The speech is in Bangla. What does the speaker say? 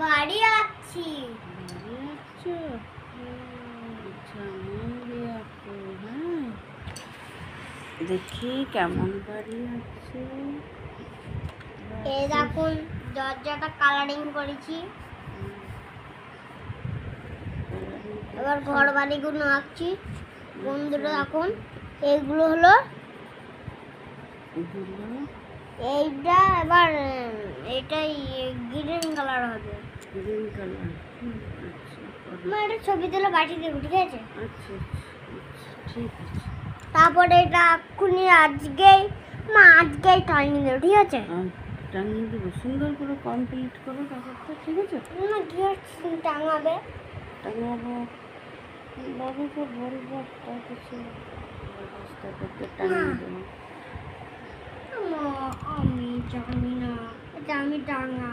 বাড়ি আছি। হ্যাঁ, দেখি কেমন বাড়ি আছে। এই দেখুন দরজাটা কালারিং করেছি। এবার ঘর বাড়িগুলো আঁকছি। বন্ধুরা এখন এইগুলো হলো এইটা, এবার এটাই গ্রিন কালার হবে। Green colour. মা এটা ছবি তুলে পাঠিয়ে দেবো, ঠিক আছে? আচ্ছা, ঠিক আছে। তারপরে এটা এক্ষুনি আজকেই টানিয়ে দেবো, ঠিক আছে? টাঙিয়ে দেবো, সুন্দর করে কমপ্লিট করো ব্যাপারটা, ঠিক আছে? না কি টাঙাবে? টাঙাবো, বাবাকে বলবো একটা কিছু ব্যবস্থা করতে, টাঙিয়ে দেবো। আমি জানি না, এটা আমি টাঙা